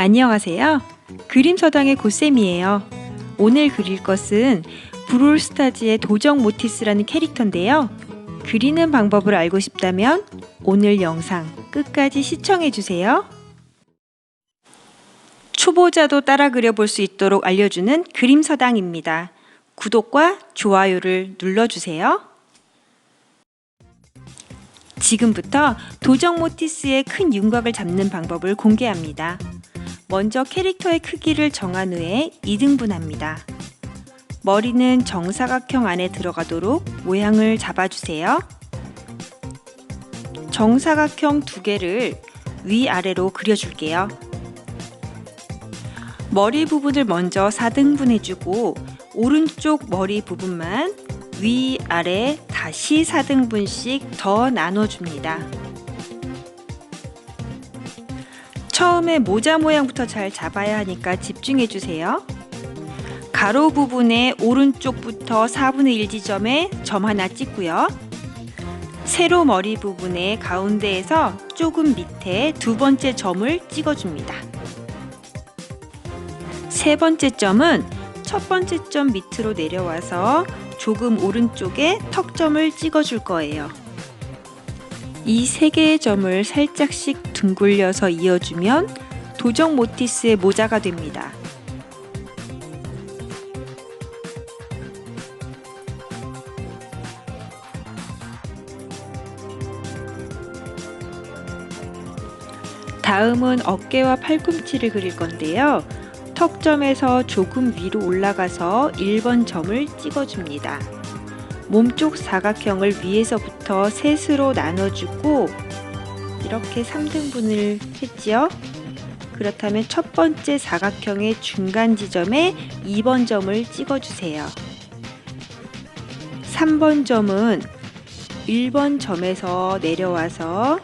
안녕하세요. 그림서당의 고쌤이에요. 오늘 그릴 것은 브롤스타즈의 도적 모티스라는 캐릭터인데요. 그리는 방법을 알고 싶다면 오늘 영상 끝까지 시청해주세요. 초보자도 따라 그려볼 수 있도록 알려주는 그림서당입니다. 구독과 좋아요를 눌러주세요. 지금부터 도적 모티스의 큰 윤곽을 잡는 방법을 공개합니다. 먼저 캐릭터의 크기를 정한 후에 2등분합니다. 머리는 정사각형 안에 들어가도록 모양을 잡아주세요. 정사각형 2개를 위아래로 그려줄게요. 머리 부분을 먼저 4등분해주고 오른쪽 머리 부분만 위아래 다시 4등분씩 더 나눠줍니다. 처음에 모자 모양부터 잘 잡아야 하니까 집중해주세요. 가로 부분의 오른쪽부터 4분의 1 지점에 점 하나 찍고요. 세로 머리 부분의 가운데에서 조금 밑에 두 번째 점을 찍어줍니다. 세 번째 점은 첫 번째 점 밑으로 내려와서 조금 오른쪽에 턱점을 찍어줄 거예요. 이 세 개의 점을 살짝씩 둥글려서 이어주면 도적 모티스의 모자가 됩니다. 다음은 어깨와 팔꿈치를 그릴 건데요. 턱점에서 조금 위로 올라가서 1번 점을 찍어줍니다. 몸쪽 사각형을 위에서부터 셋으로 나눠주고 이렇게 3등분을 했지요. 그렇다면 첫 번째 사각형의 중간 지점에 2번 점을 찍어주세요. 3번 점은 1번 점에서 내려와서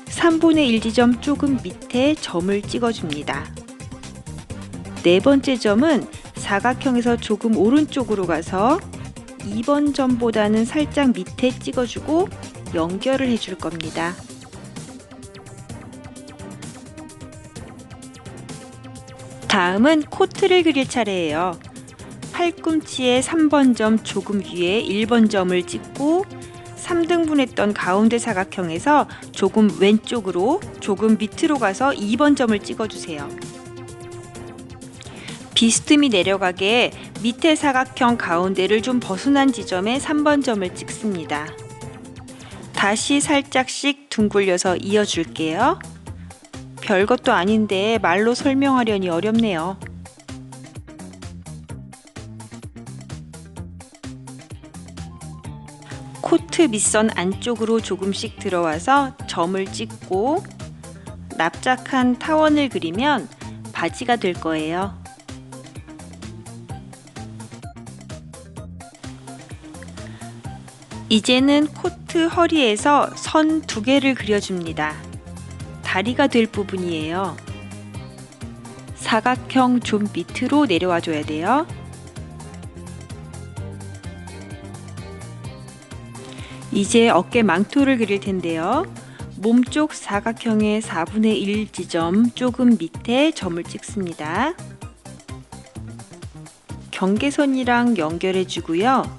3분의 1 지점 조금 밑에 점을 찍어줍니다. 네 번째 점은 사각형에서 조금 오른쪽으로 가서 2번 점보다는 살짝 밑에 찍어주고 연결을 해줄 겁니다. 다음은 코트를 그릴 차례예요. 팔꿈치에 3번 점 조금 위에 1번 점을 찍고 3등분했던 가운데 사각형에서 조금 왼쪽으로 조금 밑으로 가서 2번 점을 찍어주세요. 비스듬히 내려가게 밑에 사각형 가운데를 좀 벗어난 지점에 3번 점을 찍습니다. 다시 살짝씩 둥글려서 이어줄게요. 별것도 아닌데 말로 설명하려니 어렵네요. 코트 밑선 안쪽으로 조금씩 들어와서 점을 찍고 납작한 타원을 그리면 바지가 될 거예요. 이제는 코트 허리에서 선 2개를 그려줍니다. 다리가 될 부분이에요. 사각형 좀 밑으로 내려와 줘야 돼요. 이제 어깨 망토를 그릴 텐데요. 몸쪽 사각형의 4분의 1 지점 조금 밑에 점을 찍습니다. 경계선이랑 연결해 주고요.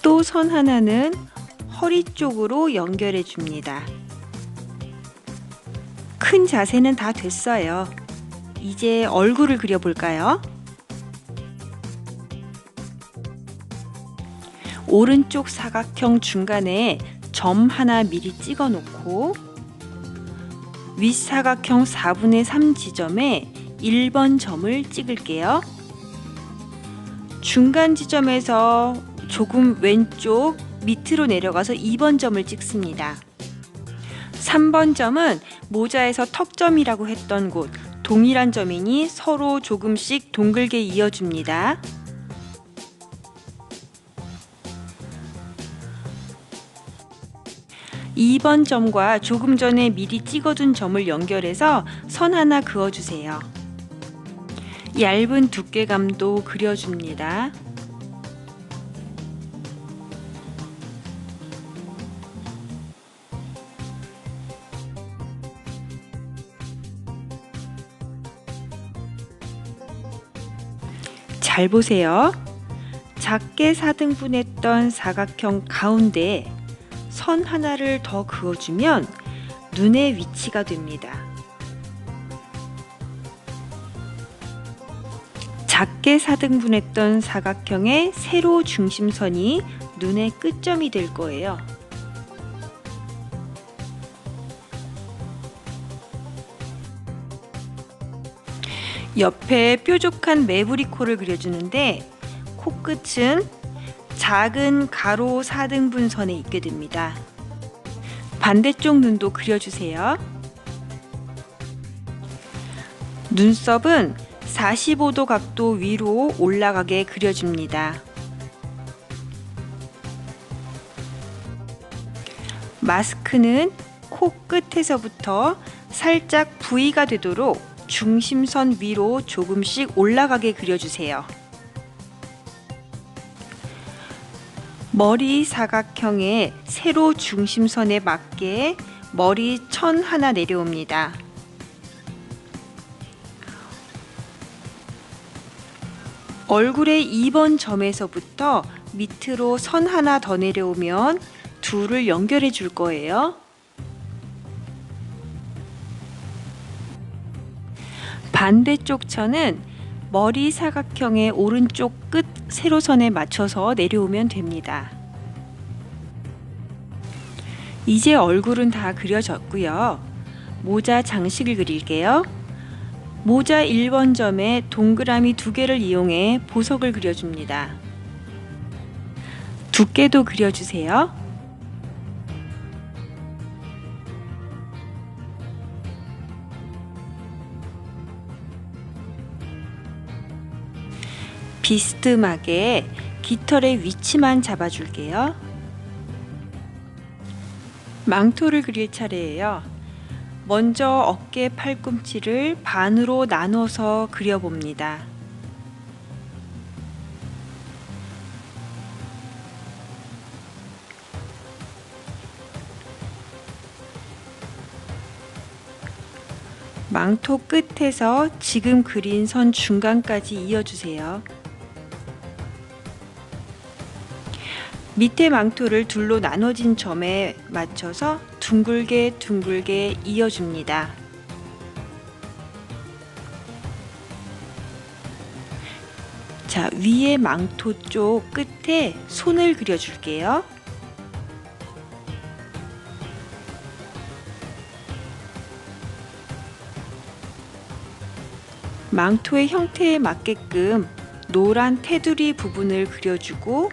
또 선 하나는 허리 쪽으로 연결해 줍니다. 큰 자세는 다 됐어요. 이제 얼굴을 그려볼까요? 오른쪽 사각형 중간에 점 하나 미리 찍어 놓고 윗사각형 4분의 3 지점에 1번 점을 찍을게요. 중간 지점에서 조금 왼쪽 밑으로 내려가서 2번 점을 찍습니다. 3번 점은 모자에서 턱점이라고 했던 곳, 동일한 점이니 서로 조금씩 동글게 이어줍니다. (2번) 점과 조금 전에 미리 찍어둔 점을 연결해서 선 하나 그어주세요. 얇은 두께감도 그려줍니다. 잘 보세요. 작게 4등분했던 사각형 가운데에 선 하나를 더 그어주면 눈의 위치가 됩니다. 작게 4등분했던 사각형의 세로 중심선이 눈의 끝점이 될 거예요. 옆에 뾰족한 매부리 코를 그려주는데 코끝은 작은 가로 4등분선에 있게 됩니다. 반대쪽 눈도 그려주세요. 눈썹은 45도 각도 위로 올라가게 그려줍니다. 마스크는 코 끝에서부터 살짝 V가 되도록 중심선 위로 조금씩 올라가게 그려주세요. 머리 사각형의 세로 중심선에 맞게 머리 천 하나 내려옵니다. 얼굴의 2번 점에서부터 밑으로 선 하나 더 내려오면 둘을 연결해 줄 거예요. 반대쪽 천은 머리 사각형의 오른쪽 끝 세로선에 맞춰서 내려오면 됩니다. 이제 얼굴은 다 그려졌고요. 모자 장식을 그릴게요. 모자 1번 점에 동그라미 2개를 이용해 보석을 그려줍니다. 두께도 그려주세요. 비스듬하게 깃털의 위치만 잡아줄게요. 망토를 그릴 차례예요. 먼저 어깨 팔꿈치를 반으로 나눠서 그려봅니다. 망토 끝에서 지금 그린 선 중간까지 이어주세요. 밑에 망토를 둘로 나눠진 점에 맞춰서 둥글게 둥글게 이어줍니다. 자, 위에 망토 쪽 끝에 손을 그려줄게요. 망토의 형태에 맞게끔 노란 테두리 부분을 그려주고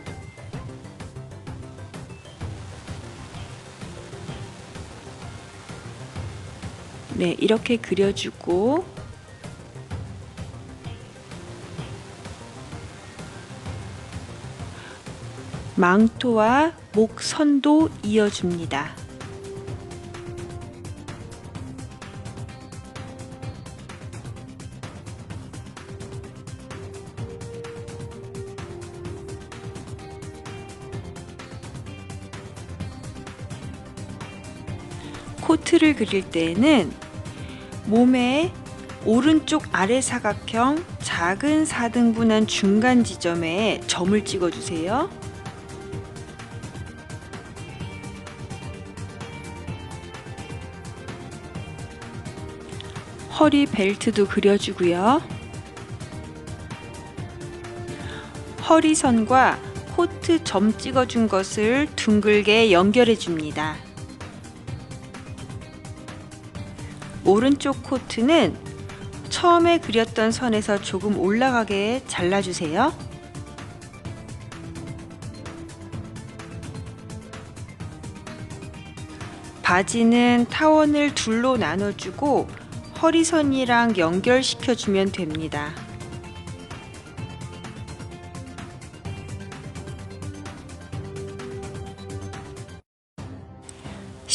네, 이렇게 그려주고 망토와 목선도 이어줍니다. 코트를 그릴 때에는 몸의 오른쪽 아래 사각형 작은 4등분한 중간 지점에 점을 찍어주세요. 허리 벨트도 그려주고요. 허리선과 코트 점 찍어준 것을 둥글게 연결해 줍니다. 오른쪽 코트는 처음에 그렸던 선에서 조금 올라가게 잘라주세요. 바지는 타원을 둘로 나눠주고 허리선이랑 연결시켜주면 됩니다.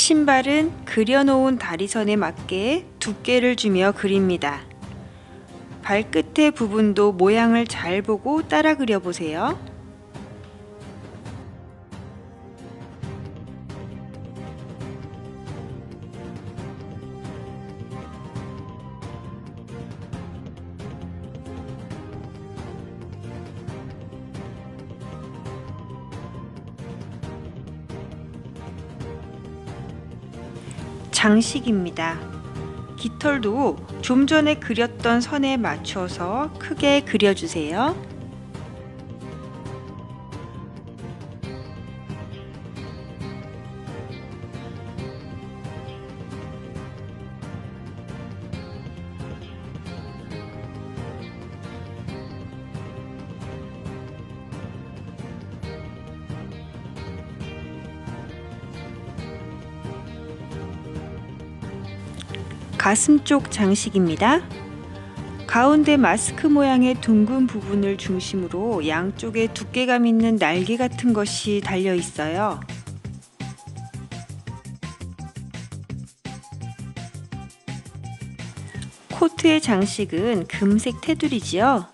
신발은 그려놓은 다리선에 맞게 두께를 주며 그립니다. 발끝의 부분도 모양을 잘 보고 따라 그려보세요. 장식입니다. 깃털도 좀 전에 그렸던 선에 맞춰서 크게 그려주세요. 가슴 쪽 장식입니다. 가운데 마스크 모양의 둥근 부분을 중심으로 양쪽에 두께감 있는 날개 같은 것이 달려 있어요. 코트의 장식은 금색 테두리지요.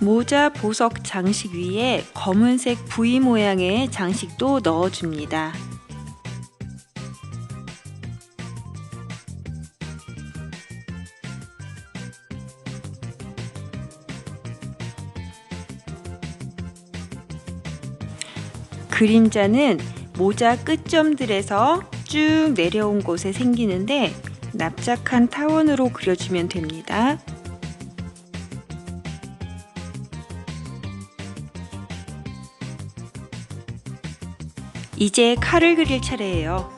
모자 보석 장식 위에 검은색 V 모양의 장식도 넣어줍니다. 그림자는 모자 끝점들에서 쭉 내려온 곳에 생기는데 납작한 타원으로 그려주면 됩니다. 이제 칼을 그릴 차례예요.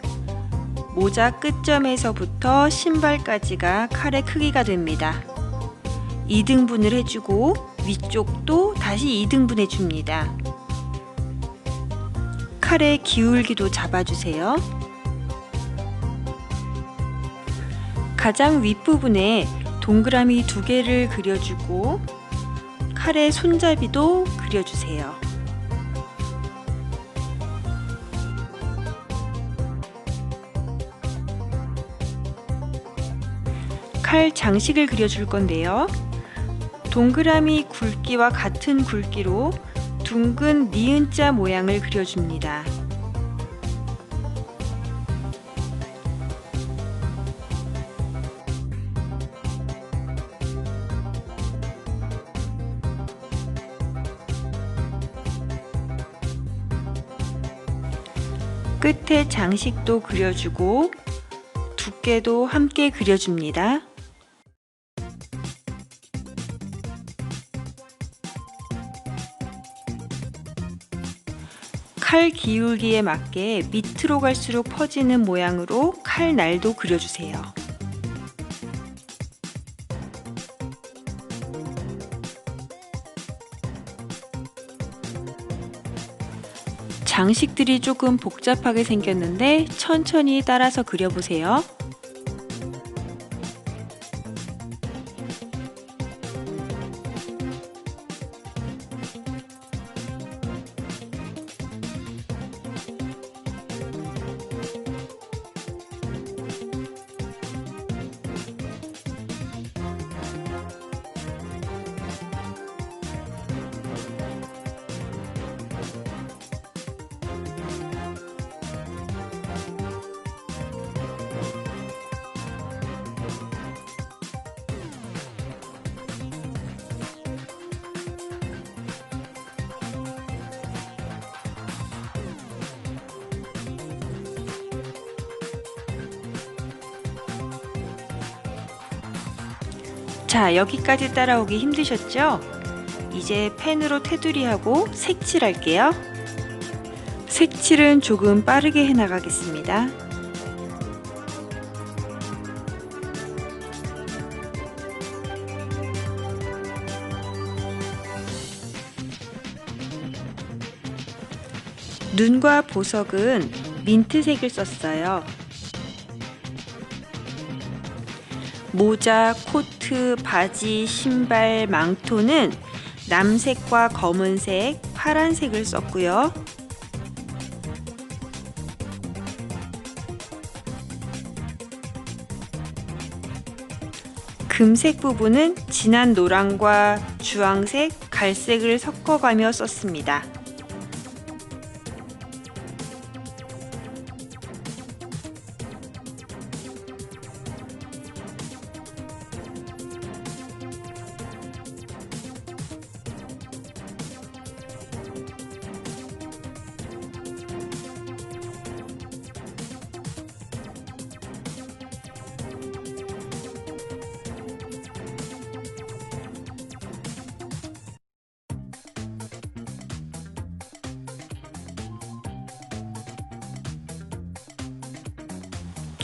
모자 끝점에서부터 신발까지가 칼의 크기가 됩니다. 2등분을 해주고 위쪽도 다시 2등분 해줍니다. 칼의 기울기도 잡아주세요. 가장 윗부분에 동그라미 2개를 그려주고 칼의 손잡이도 그려주세요. 칼 장식을 그려줄 건데요. 동그라미 굵기와 같은 굵기로 둥근 니은자 모양을 그려줍니다. 끝에 장식도 그려주고 두께도 함께 그려줍니다. 칼 기울기에 맞게 밑으로 갈수록 퍼지는 모양으로 칼날도 그려주세요. 장식들이 조금 복잡하게 생겼는데 천천히 따라서 그려보세요. 자, 여기까지 따라오기 힘드셨죠? 이제 펜으로 테두리하고 색칠할게요. 색칠은 조금 빠르게 해나가겠습니다. 눈과 보석은 민트색을 썼어요. 모자, 코트, 바지, 신발, 망토는 남색과 검은색, 파란색을 썼고요. 금색 부분은 진한 노랑과 주황색, 갈색을 섞어가며 썼습니다.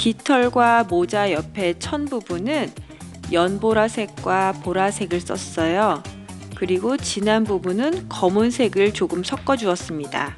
깃털과 모자 옆에 천 부분은 연보라색과 보라색을 썼어요. 그리고 진한 부분은 검은색을 조금 섞어 주었습니다.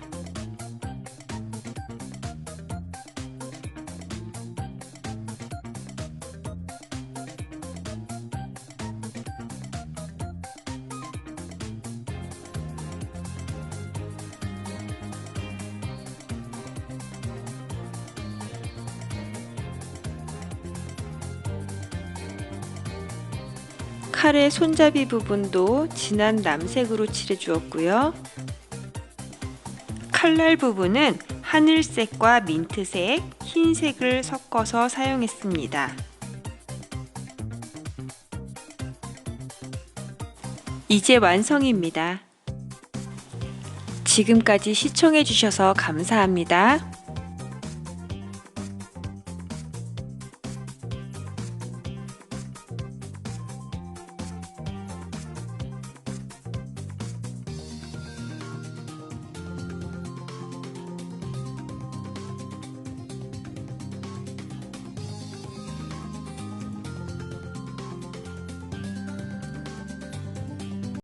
칼의 손잡이 부분도 진한 남색으로 칠해 주었고요. 칼날 부분은 하늘색과 민트색, 흰색을 섞어서 사용했습니다. 이제 완성입니다. 지금까지 시청해 주셔서 감사합니다.